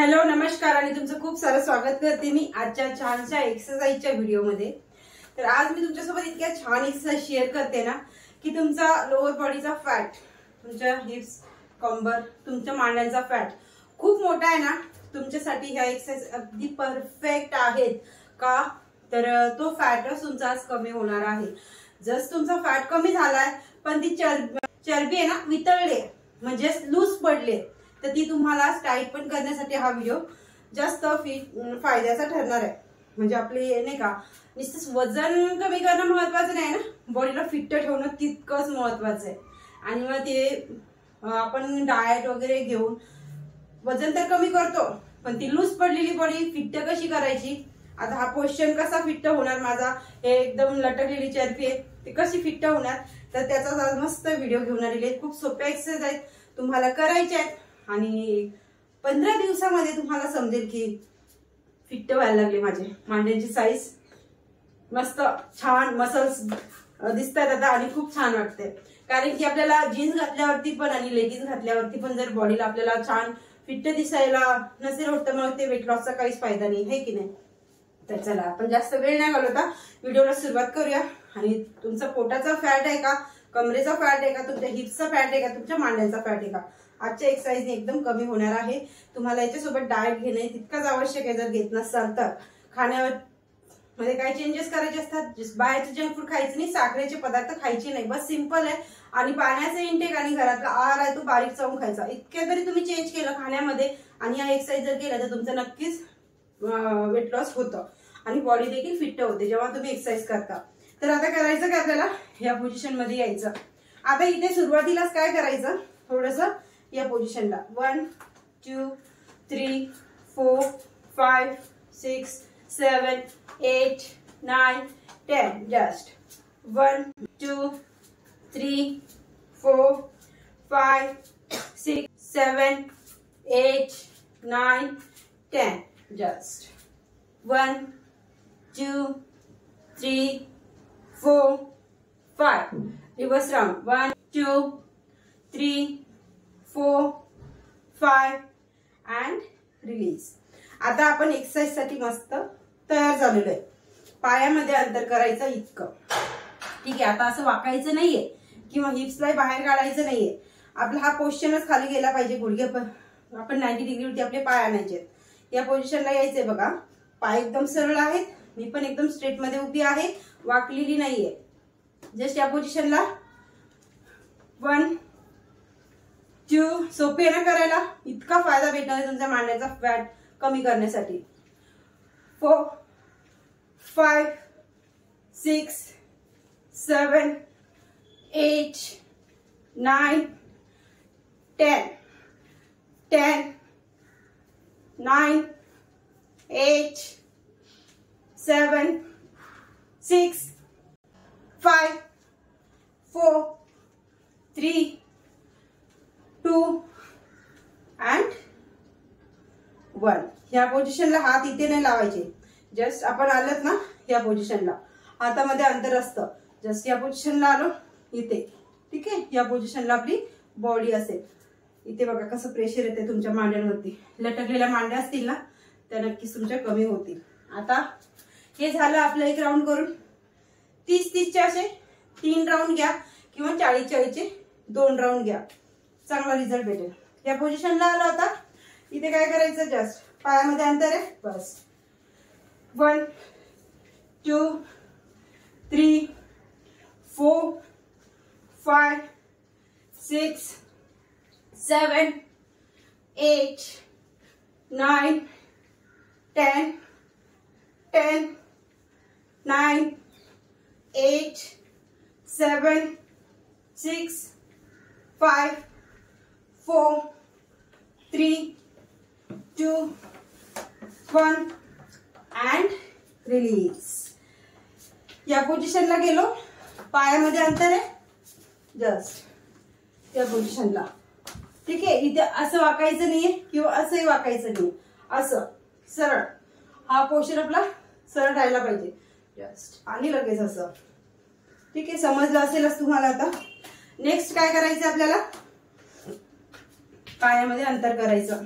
Hello नमस्कार आणि तुमचं खूप सारं स्वागत करते मी आजच्या छानशा एक्सरसाइजच्या व्हिडिओमध्ये। तर आज मी तुमच्यासोबत इतक्या छान एक्सरसाइज शेअर करते ना की तुमचा लोअर बॉडीचा फॅट, तुमच्या हिप्स, कंबर, तुमच्या मांड्यांचा फॅट खूप मोठा आहे ना, तुमच्यासाठी ह्या एक्सरसाइज अगदी परफेक्ट आहेत का? तर तो फॅटच तुमचा आज कमी होणार आहे। जस्ट तुमचा फॅट कमी झालाय पण ती चरबी आहे ना वितळले म्हणजे लूज पडले, तर ती तुम्हाला टाईट पण करण्यासाठी हा व्हिडिओ जास्त फायद्याचा ठरणार आहे। म्हणजे आपले नाही का नुसतं वजन कमी करणं महत्वाचं नाही ना, बॉडीला फिट ठेवणं तितकंच महत्वाचं आहे। आणि मग ते आपण डाएट वगैरे घेऊन वजन तर कमी करतो, पण ती लूज पडलेली बॉडी फिट कशी करायची? आता हा पोस्चर कसा फिट होणार माझा, हे एकदम लटकलेली चरबी आहे ते कशी फिट होणार, तर त्याचा मस्त व्हिडिओ घेऊन आलेले। खूप सोप्या एक्सरसाइज आहेत, तुम्हाला करायच्या आहेत आणि 15 दिवसामध्ये तुम्हाला समजेल की फिट व्हायला लागले माझे मांड्यांची साईज, मस्त छान मसल्स दिसतात आता आणि खूप छान वाटते। कारण की आपल्याला जीन्स घातल्यावरती पण आणि लेगिन्स घातल्यावरती पण जर बॉडीला आपल्याला छान फिट दिसायला नसेल होत, मग ते वेट लॉसचा काहीच फायदा नाही, है की नाही? तर चला आपण जास्त वेळ नाही घालवता, व्हिडिओला सुरुवात करूया। आणि तुमचा पोटाचा फॅट आहे का, कमरेचा फॅट आहे का, तुमच्या हिप्सचा फॅट आहे का, तुमच्या मांड्यांचा फॅट आहे का, आजच्या एक्सरसाइजने एकदम कमी होणार आहे। तुम्हाला याच्यासोबत डाएट घेणे तितकंच आवश्यक आहे। जर घेत नसाल तर खाण्यावर मध्ये काही चेंजेस करायचे असतात, बाहेरचे जंक फूड खायचं नाही, साखरेचे पदार्थ खायचे नाही, बस सिंपल आहे। आणि पाण्याचा इंटेक आणि घरातला आहार आहे तो बारीक चावून खायचा, इतक्या जरी तुम्ही चेंज केलं खाण्यामध्ये आणि या एक्सरसाइज जर केला तर तुमचं नक्कीच वेट लॉस होतं आणि बॉडी देखील फिट होते जेव्हा तुम्ही एक्सरसाइज करता। तर आता करायचं काय, आपल्याला या पोझिशन मध्ये यायचं। आता इथे सुरुवातीलाच काय करायचं, थोडस या पोझिशनला 1 2 3 4 5 6 7 8 9 10 just 1 2 3 4 5 6 7 8 9 10 just 1 2 3 4 5 reverse round 1 2 3 4 5 and release. आता आपण एक्सरसाइज साठी मस्त तयार झालेलो आहे। पायामध्ये अंतर करायचं इतकं, ठीक आहे? आता असं वाकायचं नाहीये किंवा हिप्सला बाहेर काढायचं नाहीये, आपला हा पोझिशनच खाली गेला पाहिजे। गुडघे पण आपण 90 डिग्रीवरती आपले पाय आणायचे, या पोझिशनला यायचंय बघा। पाय एकदम सरळ आहेत, मी पण एकदम स्ट्रेट मध्ये उभी आहे, वाकलेली नाहीये। जस्ट या पोझिशनला 1 2 सोपे आहे ना करायला, इतका फायदा भेटणार आहे तुमच्या मांड्याचा फॅट कमी करण्यासाठी। 4 5 6 7 8 9 10 10 9 8 7 6 5 4 3 2 अँड 1। ह्या पोझिशनला हात इथे नाही लावायचे, जस्ट आपण आलोत ना या पोझिशनला हातामध्ये अंतर असतं, जस्ट या पोझिशनला आलो इथे, ठीक आहे? या पोझिशनला आपली बॉडी असेल, इथे बघा कसं प्रेशर येते तुमच्या मांड्यांवरती, लटकलेल्या मांड्या असतील ना त्या नक्कीच तुमच्या कमी होतील। आता हे झालं आपलं एक राऊंड करून, 30-30 चे असे 3 राऊंड घ्या किंवा 40-40 चे 2 राऊंड घ्या, चांगला रिझल्ट भेटेल। या पोझिशनला आला होता, इथे काय करायचं, जस्ट पायामध्ये अंतर आहे बस। 1 2 3 4 5 6 7 8 9 10 10 9 8 7 6 5 4 3 2 1 अँड रिलीज। या पोझिशनला गेलो, पायामध्ये अंतर आहे जस्ट या पोझिशनला, ठीक आहे? इथे असं वाकायचं नाहीये किंवा असंही वाकायचं नाही, असं सरळ हा पोझिशन आपला सरळ राहायला पाहिजे जस्ट, आणि लगेच असं, ठीक आहे? समजलं असेलच तुम्हाला। आता नेक्स्ट काय करायचं आपल्याला, पायामध्ये अंतर करायचं।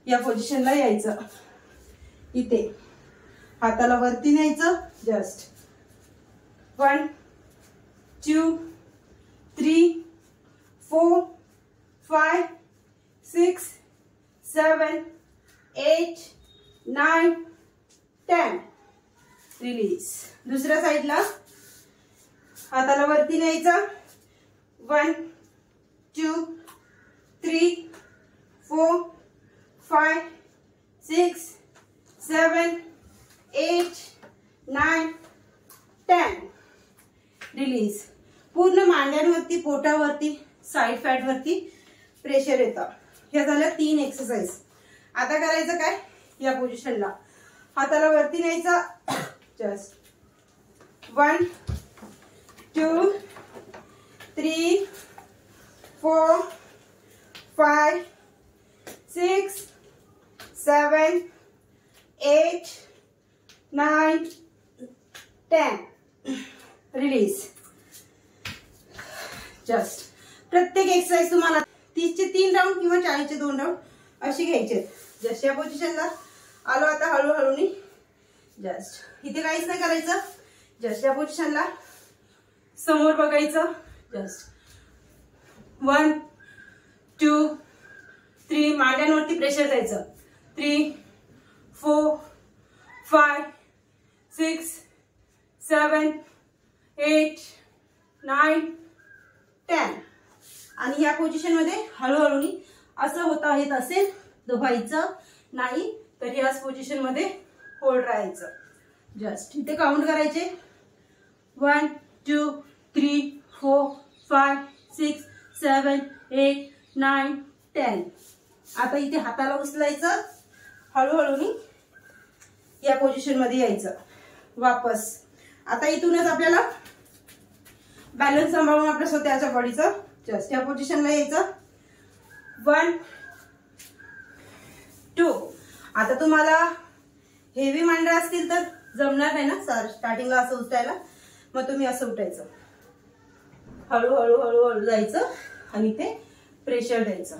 या पोझिशनला यायचं. इथे हाताला वरती न्यायचं. जस्ट 1 2 3 4 5 6 7 8 9 10. रिलीज. दुसऱ्या साईडला हाताला वरती न्यायचं. 1 2 3 4 5 6 7 8 9 10. रिलीज. पूर्ण मांड्यांवरती, पोटावरती, साईड फॅट वरती प्रेशर येतं. ह्या झाल्या 3 एक्सरसाइज. आता करायचं काय? या पोझिशनला हाताला वरती न्यायचं. जस्ट 1 2 3 4 5 6 7 8 9 10. रिलीज. जस्ट प्रत्येक एक्सरसाइज तुम्हाला 30 चे 3 राऊंड किंवा 40 चे 2 राऊंड अशी घ्यायचे. जस्ट या पोझिशनला आलो. आता हळूहळूनी जस्ट इथे काहीच नाही करायचं. जस्ट या पोझिशनला समोर बघायचं. जस्ट 1 2 3 मांड्यांवरती प्रेशर द्यायचं. 3 4 5 6 7 8 9 10. आणि या पोझिशन मध्ये हळूहळू असं होता येत असेल तर व्हायचं नाही तर याच पोझिशन मध्ये होल्ड राहायचं. जस्ट इथे काउंट करायचे. 1 2 3 4 5 6 7 8 9 10. आता इथे हाताला उचलायचं. हळूहळू या पोझिशन मध्ये यायचं. वापस. आता इथूनच आपल्याला बॅलन्स सांभाळून आपल्या स्वतःच्या बॉडीचं जस्ट या पोझिशनला यायचं. 1 2. आता तुम्हाला हेवी मांड्या असतील तर जमणार नाही ना स्टार्टिंगला असं उठायला. मग तुम्ही असं उठायचं. हळूहळू हळूहळू जायचं आणि इथे प्रेशर द्यायचं.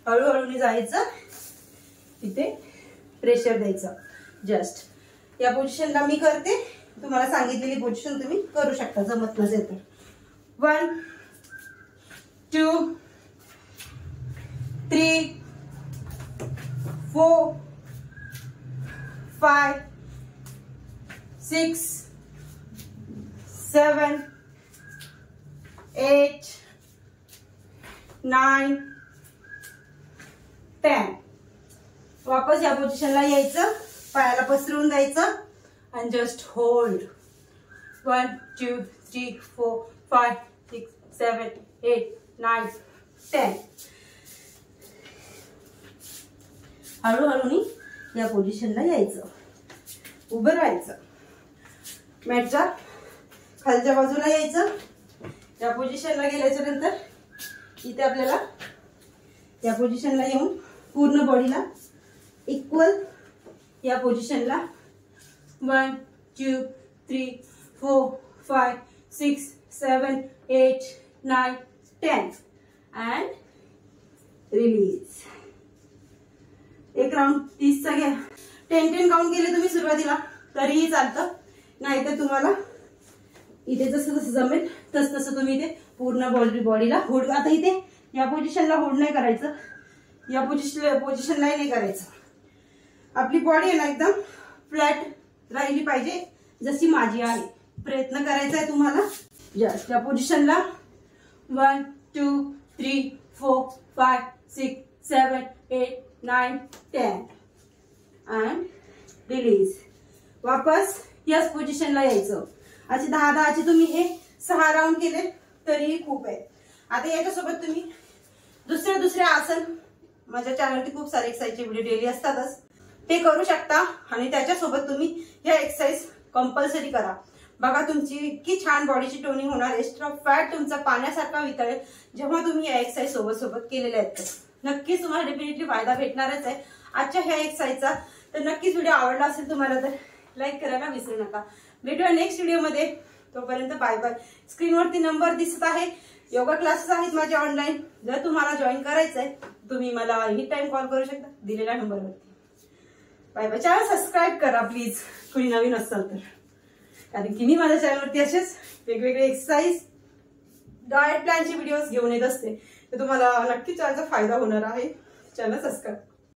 हळूहळू जायचं. इथे प्रेशर द्यायचं. जस्ट या पोझिशनला मी करते. तुम्हाला सांगितलेली पोझिशन तुम्ही करू शकता जमत नसेल तर. 1 2 3 4 5 6 7 8 9 10. वापस या पोझिशनला यायचं. पायाला पसरून द्यायचं आणि जस्ट होल्ड. 1 2 3 4 5 6 7 8 9 10. हळूहळू या पोझिशनला यायचं. उभं राहायचं. मॅटच्या खालच्या बाजूला यायचं. या पोझिशनला गेल्याच्या नंतर इथे आपल्याला या पोझिशनला येऊन पूर्ण बॉडीला इक्वल या पोझिशनला 1 2 3 4 5 6 7 8 9 10 अँड रिलीज. एक राऊंड 30 चा घ्या. 10 काउंट केले तुम्ही सुरुवातीला तरीही चालतं. नाहीतर तुम्हाला इथे जसं जसं जमेल तस तसं तुम्ही इथे पूर्ण बॉडीला होल्ड. आता इथे या पोझिशनला होल्ड नाही करायचं. या पोझिशनला नाही करायचं. आपली बॉडी आहे ना एकदम फ्लॅट राहिली पाहिजे जशी माझी आहे. प्रयत्न करायचा आहे तुम्हाला. जस्ट या पोझिशनला 1 2 3 4 5 6 7 8 9 10 अँड रिलीज. वापस याच पोझिशनला यायचं. असे 10 चे तुम्ही हे 6 राऊंड केले तरीही खूप आहे. आता याच्यासोबत तुम्ही दुसरे आसन माझ्या चॅनलवरती खूप सारे एक्सरसाइजचे व्हिडिओ डेली असतातच ते करू शकता. आणि त्याच्यासोबत तुम्ही या एक्सरसाइज कंपल्सरी करा. बघा तुमची इतकी छान बॉडीची टोनिंग होणार. एक्स्ट्रा फॅट तुमचा पाण्यासारखा वितळेल जेव्हा तुम्ही या एक्सरसाइज सोबत केलेल्या आहेत. नक्कीच तुम्हाला डेफिनेटली फायदा भेटणारच आहे आजच्या ह्या एक्सरसाइजचा. तर नक्कीच व्हिडिओ आवडला असेल तुम्हाला तर लाईक करायला विसरू नका. भेटूया नेक्स्ट व्हिडिओमध्ये. तोपर्यंत बाय बाय. स्क्रीनवरती नंबर दिसत आहे. योगा क्लासेस आहेत माझे ऑनलाईन. जर तुम्हाला जॉईन करायचंय तुम्ही मला एनी टाइम कॉल करू शकता दिलेल्या नंबरवरती. Bye bye. चॅनल सबस्क्राईब करा प्लीज कोणी नवीन असाल तर, कारण की मी माझ्या चॅनलवरती असेच वेगवेगळे एक्सरसाइज डाएट प्लॅनचे व्हिडिओज घेऊन येत असते. तर तुम्हाला नक्कीच त्याचा फायदा होणार आहे. Channel subscribe